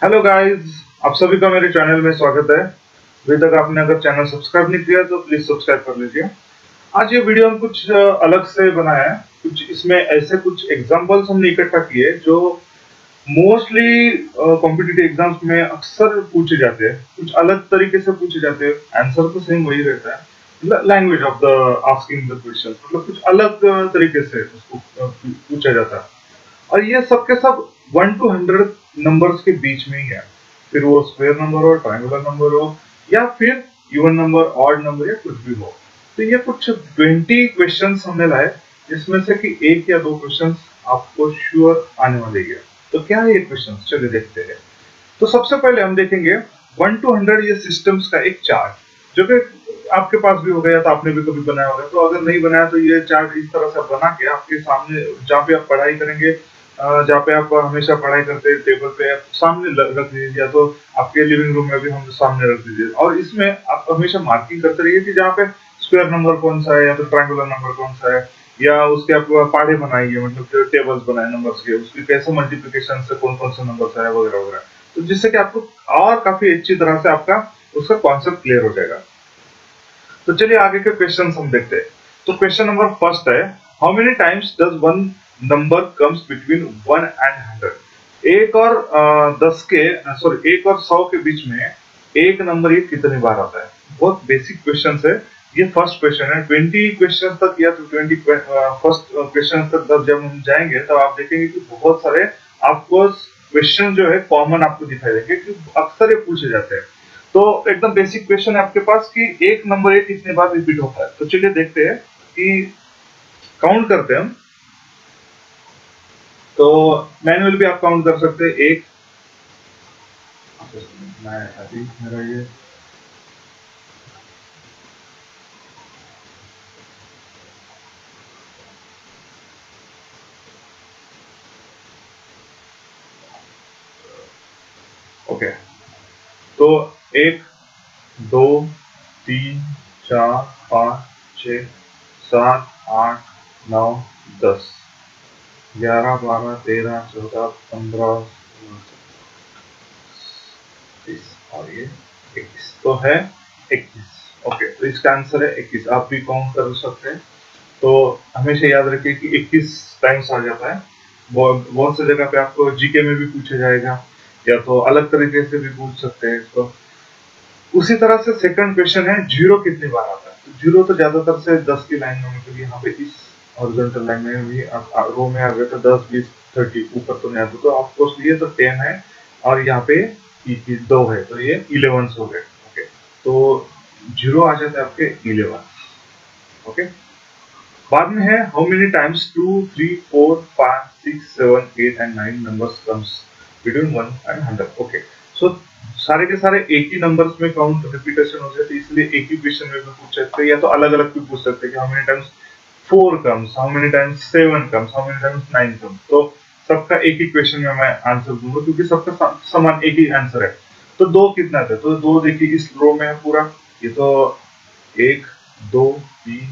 Hello guys, आप सभी का मेरे चैनल में स्वागत है। अभी तक आपने अगर चैनल सब्सक्राइब नहीं किया तो प्लीज सब्सक्राइब कर लीजिए। आज ये वीडियो हम कुछ अलग से बनाया है। कुछ इसमें ऐसे कुछ एग्जांपल्स हमने इकट्ठा किए जो मोस्टली कॉम्पिटिटिव एग्जाम्स में अक्सर पूछे जाते हैं। कुछ अलग तरीके से पूछे जाते हैं, आंसर तो सेम वही रहता है, language of the asking the question, मतलब कुछ अलग तरीके से उसको पूछा जाता है। और ये सब के सब 1 to 100 नंबर्स के बीच में ही है। फिर वो स्क्वायर नंबर हो, ट्रायंगुलर नंबर हो, या फिर इवन नंबर, ऑड नंबर, या कुछ भी हो। तो ये कुछ 20 क्वेश्चंस हमने लाए, जिसमें से कि एक या दो क्वेश्चंस आपको श्योर आने वाले हैं। तो क्या है ये क्वेश्चंस, चलिए देखते हैं। तो सबसे पहले हम देखेंगे 1 to 100 ये सिस्टम्स का एक चार्ट, जो कि आपके पास भी होगा या तो आपने भी कभी बनाया होगा। तो अगर नहीं बनाया तो ये चार्ट इस तरह से बना के आपके सामने, जहाँ पे आप पढ़ाई करेंगे, जहाँ पे आप हमेशा पढ़ाई करते हैं, टेबल पे आप सामने रख दीजिए, या तो आपके लिविंग रूम में भी हम सामने रख दीजिए। और इसमें आप हमेशा मार्किंग करते रहिए कि जहाँ पे स्क्वायर नंबर कौन सा है या तो ट्रायंगुलर नंबर कौन सा है, या उसके आप पाढ़े बनाइए, मतलब टेबल्स बनाए नंबर्स के, उसकी कैसे मल्टीप्लिकेशन से कौन कौन से नंबर है वगैरह वगैरह। तो जिससे कि आपको और काफी अच्छी तरह से आपका उसका कॉन्सेप्ट क्लियर हो जाएगा। तो चलिए आगे के क्वेश्चन हम देखते हैं। तो क्वेश्चन नंबर फर्स्ट है, how many times does one number comes between 1 and 100? एक और 10 के, सॉरी, एक और 100 के बीच में एक नंबर ये कितनी बार आता है? बहुत बेसिक क्वेश्चन है। ये फर्स्ट क्वेश्चन है। 20 क्वेश्चन तक या तो 20 फर्स्ट क्वेश्चन तक जब हम जाएंगे तब आप देखेंगे कि बहुत सारे आपको क्वेश्चन जो है कॉमन आपको दिखाई देंगे, कि अक्सर ये पूछे जाते हैं। तो एकदम बेसिक क्वेश्चन है आपके पास कि एक नंबर एक कितने बार रिपीट होता है। तो चलिए देखते हैं कि काउंट करते हैं हम। तो मैनुअल भी आप काउंट कर सकते हैं। एक, मैं अभी मेरा ये ओके। तो 1, 2, 3, 4, 5, 6, 7, 8, 9, 10, 11, 12, 13, 14, 15, 20 और ये 21। तो है 21। ओके, तो इसका आंसर है 21। आप भी काउंट कर सकते हैं। तो हमेशा याद रखिए कि 21 टाइम्स आ जाता है। बहुत बहुत सी जगह पे आपको जीके में भी पूछा जाएगा, या तो अलग तरीके से भी पूछ सकते हैं इसको। उसी तरह से सेकंड क्वेश्चन है, जीरो कितनी बार आता है? तो जीरो तो ज्यादातर से 10 की लाइन में, मतलब यहाँ पे इस हॉरिजॉन्टल लाइन में भी रो में आ गया तो 10, 20, 30 ऊपर तो नहीं आता। तो आपको ये तो 10 है, और यहाँ पे 2 है, तो ये 11 हो गए। ओके, तो जीरो आ जाता है आपके 11। ओके, बाद में है, how many times 2, 3, 4, 5, 6, 7, 8 and 9 numbers comes between 1 and 100? Okay, so सारे के सारे एक ही नंबर्स में काउंट रिपीटेशन हो जाती है, इसलिए एक ही क्वेश्चन में भी पूछ सकते हैं, या तो अलग अलग भी पूछ सकते हैं कि how many times 4 comes, how many times 7 comes, how many times 9 comes. तो सबका एक ही क्वेश्चन में मैं आंसर दूंगा, क्योंकि सबका समान एक ही आंसर है। तो दो कितना था? तो दो देखिए इस रो में है पूरा। ये तो 1, 2, 3,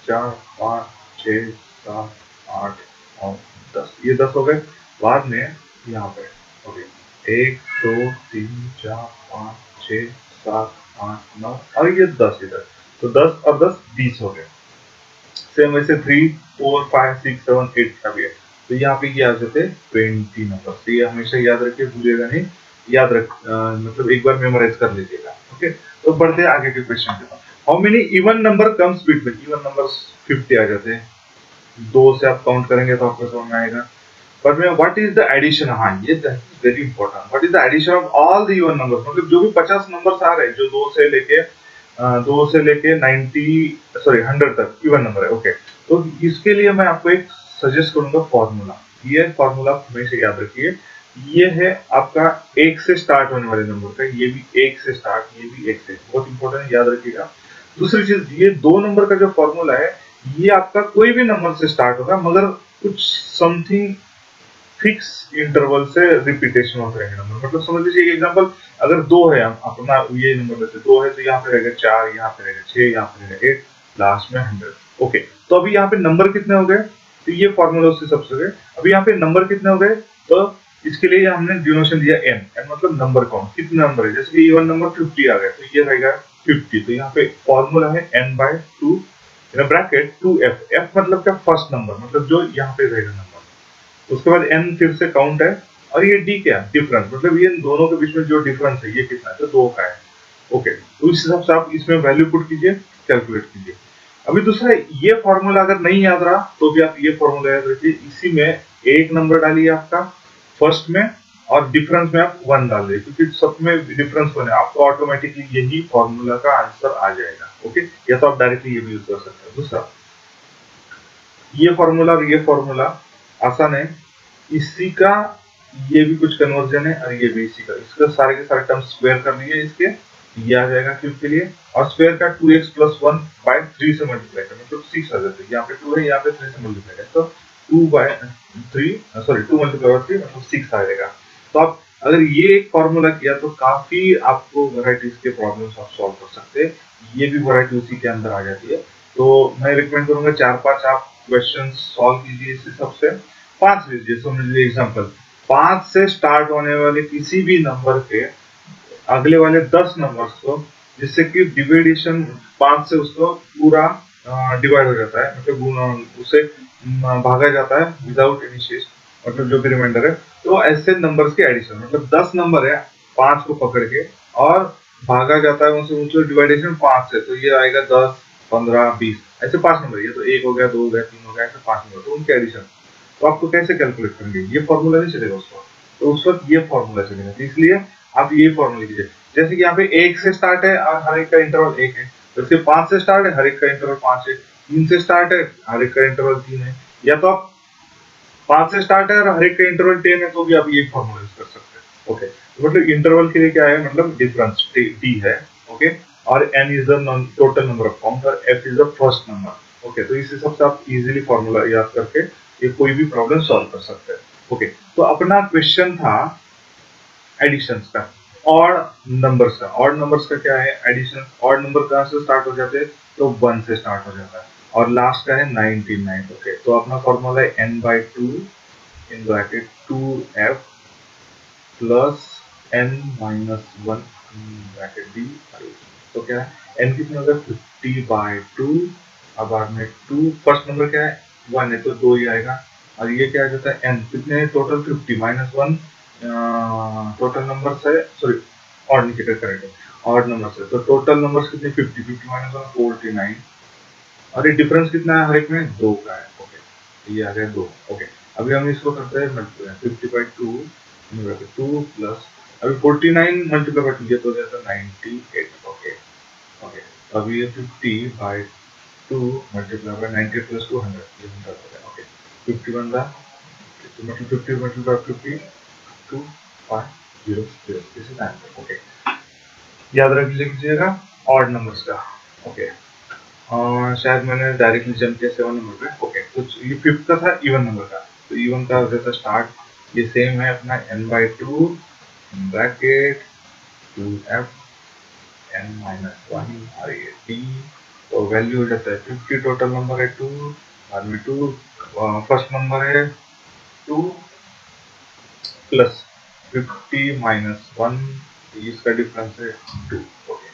4, 5, 6, 7, 8 और 10, ये 10 हो गए। बाद में यहाँ पे ओके, 1, 2, 3, 4, 5, 6, 7, 8, 9 और ये 10 इधर। तो 10 और 10 20 हो गए। सेम वैसे 3, 4, 5, 6, 7, 8 का भी है। तो यहाँ पे ये आ जाते 20 नंबर। तो ये हमेशा याद रखिए, भूलिएगा नहीं। याद रख मतलब एक बार मेमोराइज कर लीजिएगा। ओके, तो बढ़ते हैं आगे के क्वेश्चन के पास। How many even number comes between? Even numbers 50 आ जाते हैं। 2 से आप काउंट करेंगे तो आपको समझ में आएगा। बट में व्हाट इज द एडिशन? हाँ, ये very important. What is the addition of all the even numbers? मतलब जो भी 50 नंबर्स आ रहे हैं, जो 2 से लेके 90, सॉरी 100 तक इवन नंबर है। ओके, तो इसके लिए मैं आपको एक सजेस्ट करूंगा फॉर्मूला। ये फॉर्मूला हमेशा याद रखिए। ये है आपका 1 से स्टार्ट होने वाले नंबर का। ये भी 1 से स्टार्ट, ये भी 1 से। बहुत इंपॉर्टेंट, याद रखिएगा। दूसरी चीज, ये 2 नंबर का जो फॉर्मूला है, ये आपका कोई भी नंबर से स्टार्ट होगा, मगर कुछ समथिंग फिक्स इंटरवल से रिपीटेशन होते रहेंगे नंबर। मतलब समझ लीजिए एग्जांपल, अगर 2 है, अपना ये नंबर में से 2 है, तो यहाँ पे रहेगा 4, यहाँ पे रहेगा 6, यहाँ पे रहेगा 8, लास्ट में 100। ओके, तो अभी यहाँ पे नंबर कितने हो गए? तो ये फॉर्मूला उस हिसाब से हो गए। अभी यहाँ पे नंबर कितने हो गए? तो इसके लिए हमने डिनोशन दिया n, n मतलब नंबर काउंट, कितने नंबर है, जैसे कि इवन नंबर 50 आ गया तो ये रहेगा 50, तो यहाँ पे फॉर्मूला है n/2 in bracket 2f, f मतलब क्या, फर्स्ट नंबर, मतलब जो यहाँ पे रहेगा नंबर, उसके बाद n फिर से काउंट है, और ये d क्या, डिफरेंस, मतलब ये दोनों के बीच में जो डिफरेंस है ये कितना है, तो 2 का है। ओके, तो इस हिसाब से आप इसमें वैल्यू पुट कीजिए, कैलकुलेट कीजिए। अभी दूसरा, ये फॉर्मूला अगर नहीं याद रहा तो भी आप ये फॉर्मूला याद रखिए, इसी में एक नंबर डालिए आपका फर्स्ट में, और डिफरेंस में आप 1 डाल दीजिए, क्योंकि सब में डिफरेंस 1 है, आपको ऑटोमेटिकली यही फॉर्मूला का आंसर आ जाएगा। ओके, या तो आप डायरेक्टली ये भी यूज कर सकते हैं। दूसरा, ये फॉर्मूला और ये फॉर्मूला आसान है, इसी का ये भी कुछ कन्वर्जन है, और ये भी इसी का, इसका सारे के सारे टर्म स्क्वायर कर लीजिए इसके, ये आ जाएगा क्यूब के लिए, और स्क्वायर का 2x + 1 बाय 3 से मल्टीप्लाई करना, मतलब 6 आ जाता है, यहाँ पे 2 है, यहाँ पे 3 से मल्टीप्लाई है, तो 2 × 3 2 × 3 मतलब 6 आ जाएगा। तो आप अगर ये एक फॉर्मूला किया तो काफी आपको वैरायटीज के प्रॉब्लम्स आप सॉल्व कर सकते हैं, ये भी वैरायटी उसी के अंदर आ जाती है। तो मैं रिकमेंड करूंगा 4-5 आप क्वेश्चन सॉल्व कीजिए इस हिसाब से, 5 लीजिए, समझ लीजिए एग्जाम्पल, 5 से स्टार्ट होने वाले किसी भी नंबर के अगले वाले 10 नंबर्स को, जिससे कि डिविडेशन 5 से उसको पूरा डिवाइड हो जाता है, मतलब उसे भागा जाता है विदाउट एनी शेष, मतलब जो भी रिमाइंडर है, तो ऐसे नंबर्स के एडिशन, मतलब 10 नंबर है, 5 को पकड़ के और भागा जाता है उनसे, उनसे डिवाइडेशन 5 से, तो ये आएगा 10, 15, 20, ऐसे 5 नंबर, ये तो 1 हो गया, 2 हो गया, 3 हो गया, ऐसे 5 नंबर, तो उनके एडिशन, तो आपको कैसे कैलकुलेट करेंगे, ये फॉर्मूला नहीं चलेगा उस वक्त, तो उस वक्त ये फॉर्मूला चलेगा, तो इसलिए आप ये फॉर्मूला कीजिए। जैसे कि यहाँ पे 1 से स्टार्ट है और हर एक का इंटरवल 1 है, तो फिर 5 से स्टार्ट है, हर एक का इंटरवल 5 है, 3 से स्टार्ट है, हर एक का इंटरवल 3 है, या तो आप 5 से स्टार्ट है और हर एक का इंटरवल 10 है, तो भी आप ये फॉर्मूला यूज कर सकते हैं। ओके, तो मतलब इंटरवल के लिए क्या है, मतलब डिफरेंस डी है। ओके, और n is the total number of count, और f is the first number. Okay, तो इस हिसाब से आप इजीली फॉर्मूला याद करके ये कोई भी प्रॉब्लम सॉल्व कर सकते हैं। ओके, तो अपना क्वेश्चन था एडिशंस का, ऑड नंबर्स का। ऑड नंबर्स का क्या है, एडिशन, ऑड नंबर कहाँ से स्टार्ट हो जाते हैं, तो 1 से स्टार्ट हो जाता है, और लास्ट का है 99। ओके, तो अपना फॉर्मूला है n/2 in bracket 2f plus n - 1 bracket d। तो क्या है, n कितना होगा, 50/2, अब बाद में 2, फर्स्ट नंबर क्या है, 1 है, तो 2 ही आएगा, और ये क्या आ जाता है, n कितने टोटल, 50 - 1 टोटल नंबर है, सॉरी ऑड इंडिकेटर करेक्ट है, ऑड नंबर है, तो टोटल नंबर्स कितने, 50, 50 - 1 49, और ये डिफरेंस कितना है हर एक में, 2 का है। ओके, ये आ गया 2। ओके, अभी हम इसको करते हैं मल्टीप्लाई, 50/2 2 प्लस, अभी 49 मल्टीप्लाई बाय 2 ये तो हो जाता है 98। ओके, ओके, अभी ये 50/2 मल्टीप्लाई बाय 98 प्लस 2 100, ये 100 हो गया। ओके, 50 बन रहा, तो मतलब 50 multiply by 50 2 5 0 0, this is answer. Okay, याद रख लीजिएगा ऑड नंबर्स का। ओके, शायद मैंने डायरेक्टली जंप किया 7 नंबर पे। ओके, तो ये 5th का था इवन नंबर का, तो इवन का हो जाता स्टार्ट, ये सेम है अपना n/2 ब्रैकेट 2f n - 1 और ये d, तो वैल्यू हो जाता है 50, टोटल नंबर है 2, बाद में 2 फर्स्ट नंबर है 2 प्लस 50 - 1, इसका डिफरेंस है 2। ओके,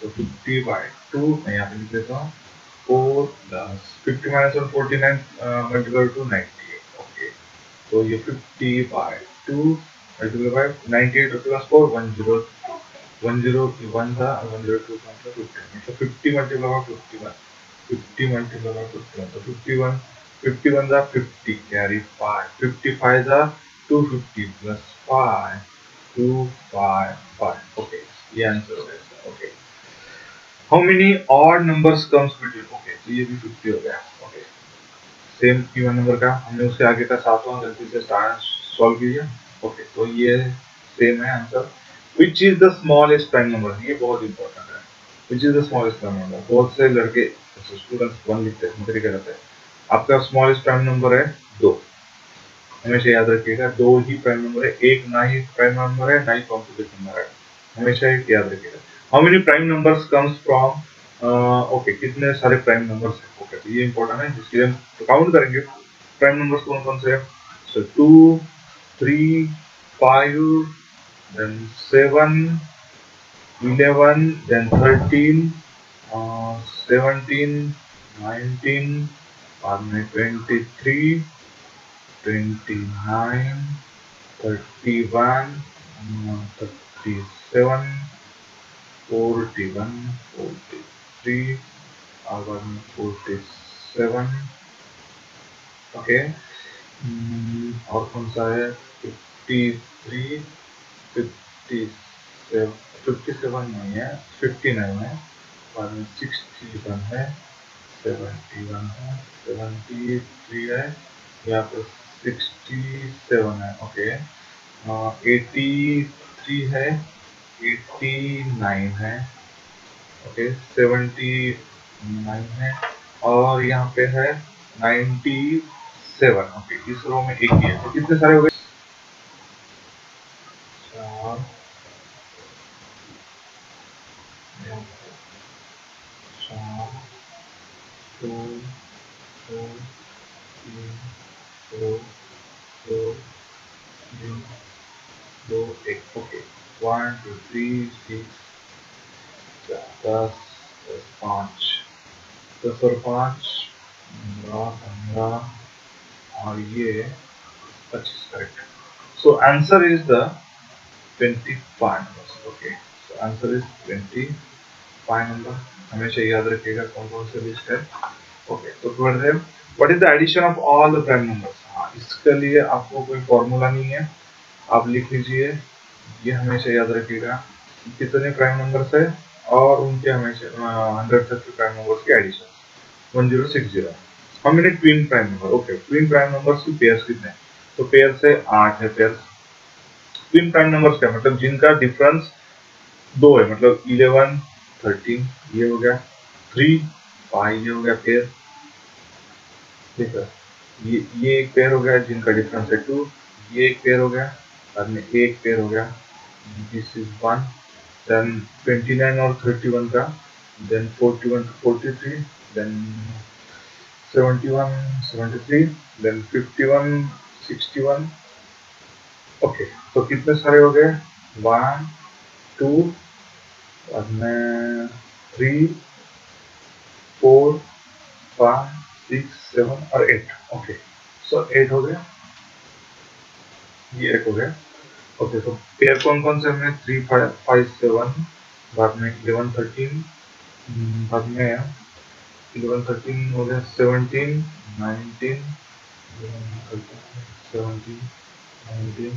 तो 50/2 मैं यहाँ पे लिख देता हूँ, 4 प्लस 50 - 1 49 मल्टीप्लाई टू 98। ओके, तो ये 50/2 मल्टीप्लाई बाय 98 प्लस 4 102, 10 1 था, 102 का मतलब 50, मतलब 50 मल्टीप्लाई बाय 51, 50 मल्टीप्लाई बाय 51, तो 51, 51 था 50 कैरी 5, 55 था 250 प्लस 5 255। ओके, ये आंसर हो गया। Okay, how many odd numbers comes between, okay, तो ये भी 50 हो गया। ओके, सेम इवन नंबर का हमने उससे आगे का 7वां गलती से स्टार्ट सॉल्व किया। ओके, तो ये सेम है answer. Which is the smallest prime number, ये बहुत इंपॉर्टेंट है, which is the smallest prime number. बहुत से लड़के स्टूडेंट्स 1 लिखते हैं, मगर क्या रहता है, आपका स्मॉलेस्ट प्राइम नंबर है 2, हमेशा याद रखिएगा, 2 ही प्राइम नंबर है, एक ना ही प्राइम नंबर है, ना ही कॉम्प्लेक्स नंबर है, हमेशा एक याद रखिएगा। How many prime numbers comes from, okay, कितने सारे प्राइम नंबर्स हैं। ओके, तो ये इंपॉर्टेंट है, जिसके लिए हम काउंट करेंगे प्राइम नंबर्स कौन कौन से हैं, सो 2 3 5, then 7, 11, then 13, 17, 19, बाद में 23, 29, 31, 37, 41, 43, और बाद में 47, ओके। और कौन सा है? 53, 57, 57 नहीं है, 59 है, बाद में 61 है, 71 है, 73 है, यहाँ पे 67 है, ओके। 83 है, 89 है, ओके, 79 है, और यहाँ पे है 97, ओके। इस रो में एक ही है, तो कितने सारे हो गए? 4, 4, 2, 2, 3, 2, 2, 3, 2, 1, ओके। 1, 2, 3, 6, 10, 5, 10 और 5, 15, और ये 25, correct. So answer is the 25 numbers, okay. So answer is 25 number. हमेशा याद रखिएगा कौन कौन से लिस्ट है, ओके। तो बढ़ते हैं, what is the addition of all the prime numbers. हाँ, इसके लिए आपको कोई फॉर्मूला नहीं है, आप लिख लीजिए, ये हमेशा याद रखिएगा कितने प्राइम नंबर्स है और उनके हमेशा 100 तक के प्राइम नंबर्स के एडिशन 1060। हम मैंने twin prime number, okay, twin prime numbers की पेयर्स कितने हैं? तो पेयर से 8 है पेयर। ट्विन प्राइम नंबर्स क्या मतलब? जिनका डिफरेंस 2 है, मतलब 11, 13 ये हो गया, 3, 5 ये हो गया पेयर, ठीक है। ये एक पेयर हो गया जिनका डिफरेंस है 2, ये एक पेयर हो गया, बाद में एक पेयर हो गया, दिस इज 1, देन 29 और 31 का, then 41 to 43, then 71, 73, then 51, 61, okay. तो कितने सारे हो गए? 1, 2, बाद में 3, 4, 5, 6, 7 और 8, ओके। सो 8 हो गया, ये 8 हो गया, ओके। तो पेयर कौन कौन से हमने? 3, 5, 5, 7, बाद में 11, 13, बाद में 11, 13 हो गया, 17, 19, 17, 19,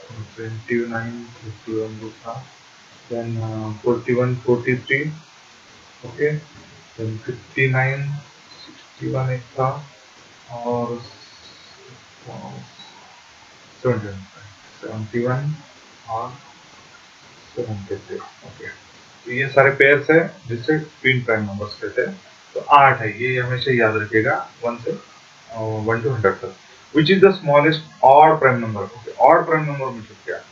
29, 51 दूसरा, then 41, 43, ओके, then 59, 61 एक था, और 71, 71 और 73, ओके। तो ये सारे पेयर्स है जिससे ट्विन प्राइम नंबर्स कहते हैं। तो 8 है, ये हमेशा याद रखिएगा 1 से 1 to 100 तक। Which is the smallest odd prime number, okay. Odd prime number मतलब क्या है?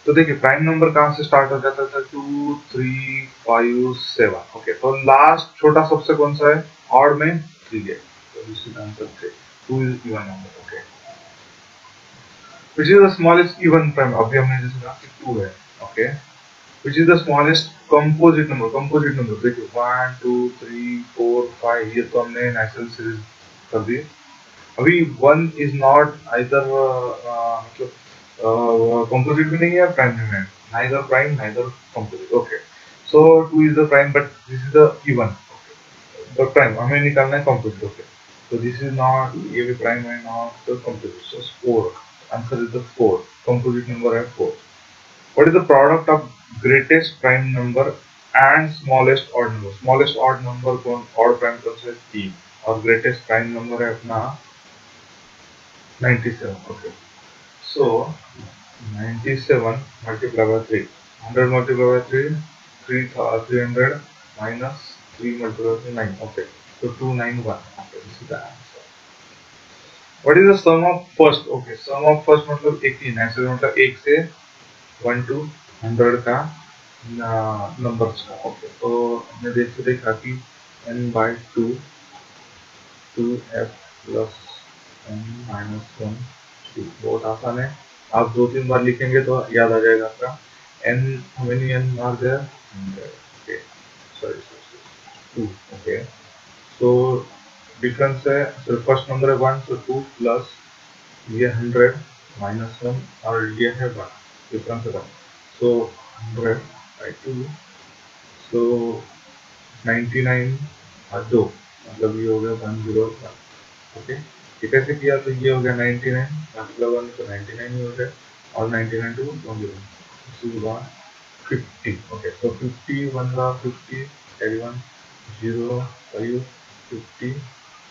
तो देखिए प्राइम नंबर कहाँ से स्टार्ट हो जाता था? 2, 3, 5, 7, ओके। तो लास्ट छोटा सबसे कौन सा है ऑड में? 3 है, तो this is answer 3। 2 is even number, okay. Which is the smallest even prime, अभी हमने जैसे कहा कि 2 है, okay. Which is the smallest composite number, composite number देखिए 1, 2, 3, 4, 5, ये तो हमने नेचुरल सीरीज कर दी। अभी 1 इज नॉट आइदर, मतलब कंपोजिट भी नहीं है, प्राइम भी नहीं है, neither prime neither composite, okay. So 2 is the prime but this is the even, the prime हमें निकालना है कंपोजिट, ओके। तो दिस इज नॉट, ये भी प्राइम है, not the composite, so 4, answer is the 4, composite number है 4। What is the product of greatest prime number and smallest odd number? Smallest odd number कौन, odd prime कौन सा है? 3, और greatest prime number है अपना 97, okay. So 97 multiplied by 3, 100 multiplied by 3, 300 minus 3 multiplied by 9, okay. So 291, okay, this is the answer. What is the sum of first? Okay, sum of first मतलब 18 है, so मतलब 1 से 1 to 100 का numbers का, okay. तो हमने देखा कि n/2 2f plus n minus 1 2, बहुत आसान है। आप 2-3 बार लिखेंगे तो याद आ जाएगा आपका। n, how many n are there? 100. Okay, sorry, 2. Okay, so difference है, so फर्स्ट नंबर है 1, so 2 प्लस ये 100 माइनस 1 और ये है 1, डिफरेंस है 1, so 100 by 2, so 99 और 2, मतलब ये हो गया 101। ओके, ये कैसे किया, तो ये हो गया 99 मतलब 1 तो 99 ही हो गया, और 99 टू 101 50। ओके, so 50 1 का 50 carry 1 0 5 50,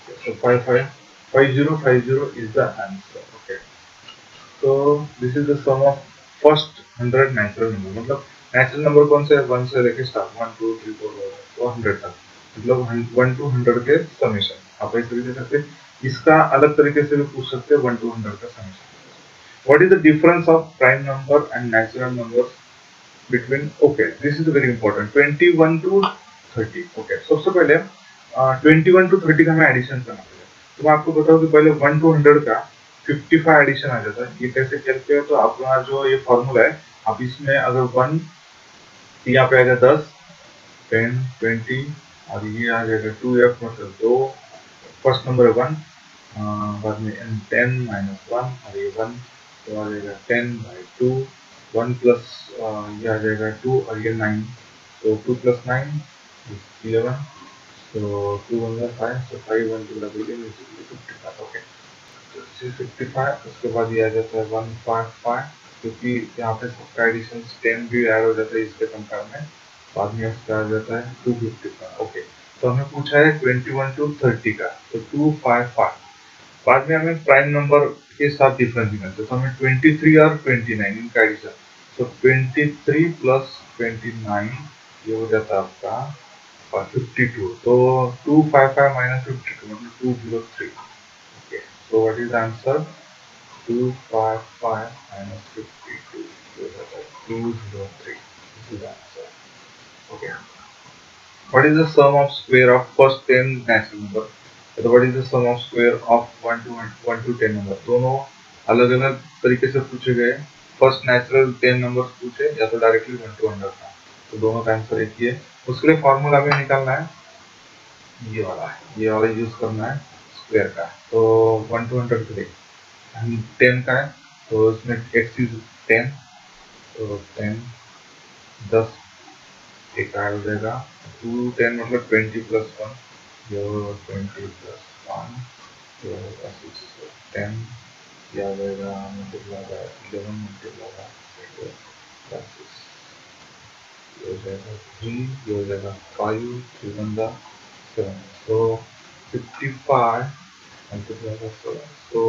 so 55 5050 is the answer। Okay, so this is the sum of first 100 natural number, मतलब नेचुरल नंबर कौन से, 1 से लेके स्टार्ट 1 2 3 4 तो 100 तक, मतलब 1 to 100 के समेशन आप ऐसे भी दे सकते हैं। इसका अलग तरीके से भी पूछ सकते हैं, 1 to 100 का summation. What is the difference of prime number and natural number between, okay this is very important, 21 to 30। Okay, सबसे पहले 21 to 30 का हमें एडिशन करना पड़ेगा। तो मैं आपको बताऊं कि पहले 1 to 100 का 55 एडिशन आ जाता है। ये कैसे करते हैं, तो आपका जो ये फॉर्मूला है, आप इसमें अगर 1 यहाँ पे आ गया 10 10 20 और ये आ जाएगा 2f, मतलब 2, फर्स्ट नंबर है 1, बाद में 10 माइनस 1 और ये 1, तो आ जाएगा 10/2, 1 प्लस ये आ जाएगा 2 और ये 9, तो 2 प्लस 9 11, so 2 1 5, so 5 1 2 55। ओके, तो 55, उसके बाद ये आ जाता है 155, क्योंकि यहाँ पे सबका एडिशन 10 भी ऐड हो जाता है इसके कंपेयर में, बाद में इसका आ जाता है 255। ओके, तो हमें पूछा है 21 to 30 का, तो 255। बाद में हमें प्राइम नंबर के साथ डिफरेंस निकालना है, तो हमें 23 और 29 इनका एडिशन, तो 23 प्लस 29 ये हो जाता है आपका 52, तो 255 माइनस 52 मतलब 203। Okay, so what is the answer? 255 minus 52, so that is 203, this is the answer। okay, what is the sum of square of first 10 natural number, तो what is the sum of square of 1 to 10 number, दोनों अलग अलग तरीके से पूछे गए। First natural 10 number पूछे या तो डायरेक्टली 1 to 100 था, तो दोनों का आंसर एक ही है। उसके लिए फॉर्मूला हमें निकालना है, ये वाला यूज करना है स्क्वायर का। तो 1 to 100 के लिए 10 का है, तो इसमें x इज 10, तो 10 10 एक ऐड हो जाएगा, 2 10 मतलब 20 प्लस 1, जो 20 प्लस 1 जो होगा 10, ये आ जाएगा multiply by 11 multiply by plus 6, ये हो जाएगा 3, ये हो जाएगा 5, 3 1 7, so 55 multiplied by 7, so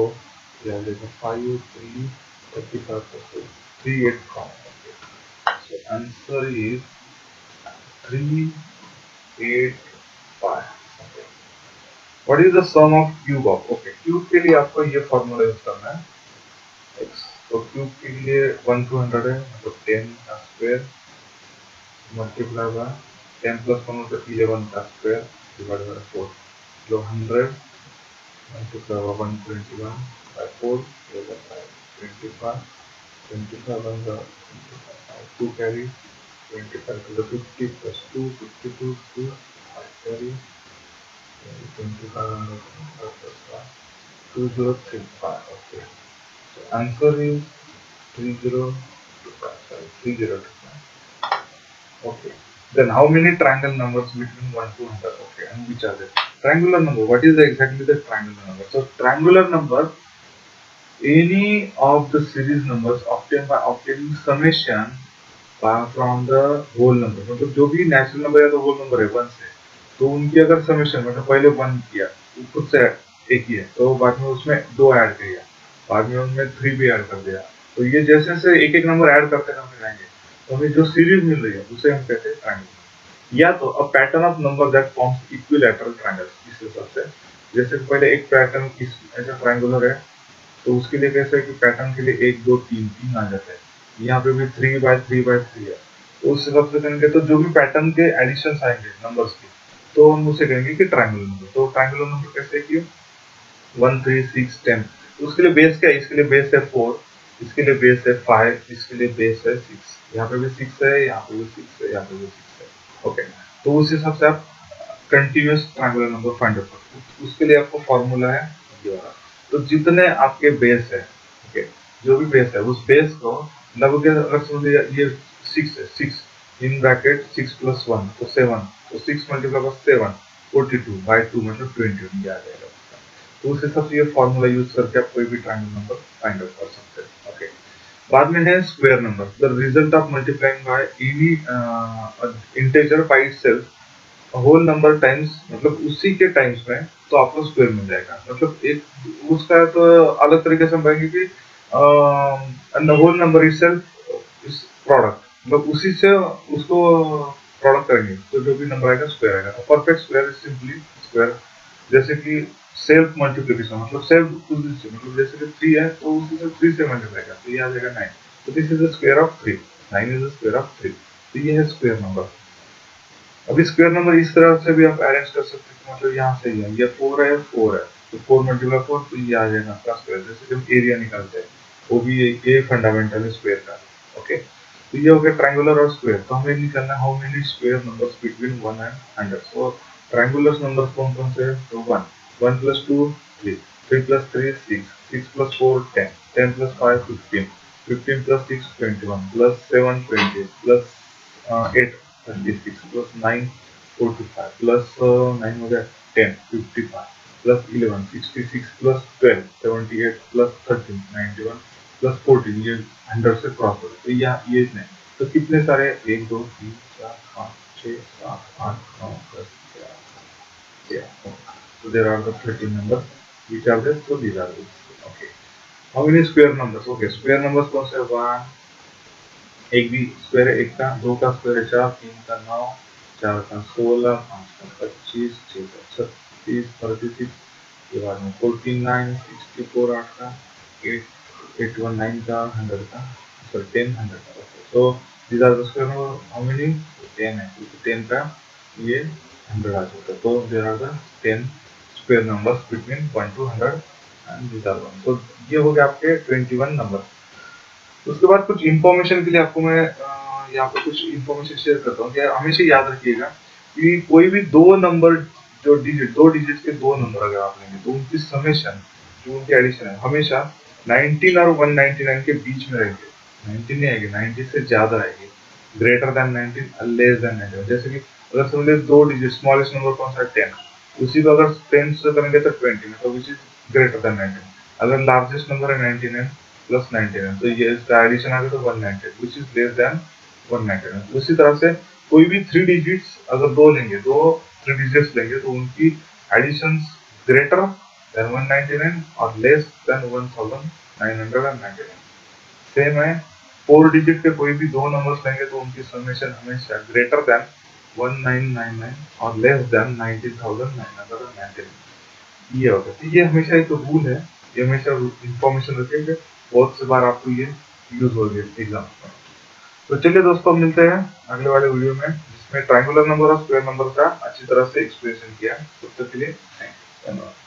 yeah, there's a 5 3 35 plus 4 385। Okay, so answer is 385। okay, what is the sum of cube of, okay cube के लिए आपको ये फॉर्मूला यूज करना है x, तो क्यूब के लिए 1 to 100 है, मतलब 10 का स्क्वायर मल्टीप्लाई बाय 10 प्लस 1 मतलब 11 का स्क्वायर डिवाइड बाय 4, जो 100 multiply by 121 by 4, so that by 25, 25 on the 2 carry, 25 to the 50 plus 2, 52, 2, 5 carry, 25 on the 25 plus 1, 2035, okay. So answer is 3025, sorry, 3025. Okay. Then how many triangle numbers between 1 to 100? Okay, and which are they? Triangular number. What is exactly the triangular number? So triangular number, any of the series numbers obtained by obtaining summation from the whole number, मतलब जो भी natural number या तो whole number है 1 से, तो उनकी अगर समेशन मतलब पहले 1 किया खुद से एक ही है, तो बाद में उसमें 2 ऐड किया, बाद में उनमें 3 भी ऐड कर दिया, तो ये जैसे जैसे एक एक नंबर ऐड करते जाएंगे, तो हमें जो सीरीज मिल रही है उसे हम कहते हैं ट्रायंगल, या तो a pattern of number that forms equilateral triangles. इस हिसाब से जैसे पहले एक पैटर्न इस ऐसा ट्रायंगुलर है, तो उसके लिए कैसे है कि पैटर्न के लिए 1 2 3 3 आ जाता है, यहाँ पे भी 3/3/3 है, तो उस हिसाब से करेंगे तो जो भी पैटर्न के एडिशन आएंगे नंबर्स के, तो हम उसे कहेंगे कि ट्रायंगुलर नंबर। तो ट्रायंगुलर नंबर कैसे कि 1 3 6 10, तो उसके लिए बेस क्या है, इसके लिए बेस है 4, इसके लिए बेस है 5, इसके लिए बेस है 6, यहाँ पे भी 6 है, यहाँ पे भी 6 है, यहाँ पे भी 6 है। ओके, तो उस हिसाब से आप continuous triangular number find out करते हो। उसके लिए आपको फॉर्मूला है ये वाला। तो जितने आपके बेस है, ओके, जो भी बेस है उस बेस को लगभग, अगर समझिए ये 6 है, 6 इन ब्रैकेट 6 प्लस 1 तो 7, तो 6 मल्टीप्लाई बाय 7 42 बाय 2 मतलब 20 आ जाएगा। तो उस हिसाब से ये फॉर्मूला यूज करके आप कोई भी ट्रायंगल नंबर फाइंड आउट कर सकते हैं। ओके, बाद में है square number, the result of multiplying by any integer by itself whole number times, मतलब उसी के टाइम्स में, तो आपको स्क्वायर मिल जाएगा। मतलब एक उसका तो अलग तरीके से हम कहेंगे कि whole number itself is product, मतलब उसी से उसको प्रोडक्ट करेंगे तो जो भी नंबर आएगा स्क्वायर आएगा। Perfect square is simply square, जैसे कि सेल्फ मल्टीप्लिकेशन, मतलब सेल्फ मतलब जैसे कि 3 है तो उसी से 3 से मल्टीप्लाई कर, तो ये आ जाएगा 9, तो this is the square of 3, 9 is the square of 3, तो ये है स्क्वायर नंबर। अभी स्क्वायर नंबर इस तरह से भी आप अरेंज कर सकते हैं, मतलब यहाँ से ही है, ये 4 है, 4 है, तो 4 मल्टीप्लाई 4, तो ये आ जाएगा आपका स्क्वायर। जैसे जब एरिया निकालते हैं, वो भी ये फंडामेंटल है स्क्वायर का। ओके, तो ये हो गया ट्रायंगुलर और स्क्वायर। तो हमें निकालना है how many square numbers between 1 and 100। So triangular numbers कौन कौन से हैं? तो 1, 1 plus 2 3, 3 plus 3 6, 6 plus 4 10, 10 plus 5 15, 15 plus 6 21, plus 7 20, plus 8 36, plus 9 45, plus 9 हो गया 10 55, प्लस 11 66, प्लस 12 78, प्लस 13 91, प्लस 14, ये 100 से क्रॉस हो रहा है। तो ये नहीं, तो कितने सारे 1 2 3 4 5 6 7 8 9 10 11। So there are the 13 numbers which are there, so these are these. Okay, how many square numbers? Okay, square numbers कौन से? 1, एक भी स्क्वायर है, एक का, 2 का स्क्वायर है 4, 3 का 9, 4 का 16, 5 का 25, 6 का 36 36, के बाद में 49 64, 8 का 8 81 9 का 100 का, सॉरी 10 100 का। So these are the square number, how many? 10 है, क्योंकि 10 का ये 100 आ चुका है, तो there are the 10 square numbers between 1 to 100 and these are 1। तो ये हो गया आपके 21 नंबर। उसके बाद कुछ इंफॉर्मेशन के लिए आपको मैं यहाँ पे कुछ इंफॉर्मेशन शेयर करता हूँ कि हमेशा याद रखिएगा कि कोई भी दो डिजिट के दो नंबर अगर आप लेंगे तो उनकी समेशन, जो उनकी एडिशन है, हमेशा 19 और 199 के बीच में रहेंगे। 19 नहीं आएगी, 90 से ज्यादा आएगी, ग्रेटर देन 19, लेस देन 19। जैसे कि अगर समझ दो डिजिट स्मॉलेस्ट नंबर कौन सा है? 10, उसी को अगर 10 से करेंगे तो 20 में, तो विच इज ग्रेटर देन 19। अगर लार्जेस्ट नंबर है 99 प्लस 99, तो ये इसका एडिशन आ गया तो 198, विच इज लेस देन 199। उसी तरह से कोई भी 3 डिजिट्स अगर दो लेंगे, दो 3 डिजिट्स लेंगे, तो उनकी एडिशन ग्रेटर देन 199 और लेस देन 1999। सेम है, 4 डिजिट के कोई भी दो नंबर्स लेंगे तो उनकी समेशन हमेशा ग्रेटर देन 1999 और लेस देन 19999। ये होगा, तो ये हमेशा एक रूल है, ये हमेशा इंफॉर्मेशन रखेंगे, बहुत से बार आपको ये यूज होगी एग्जाम में। तो चलिए दोस्तों, मिलते हैं अगले वाले वीडियो में जिसमें ट्रायंगुलर नंबर और स्क्वायर नंबर का अच्छी तरह से एक्सप्लेनेशन किया है। तब तक के लिए धन्यवाद।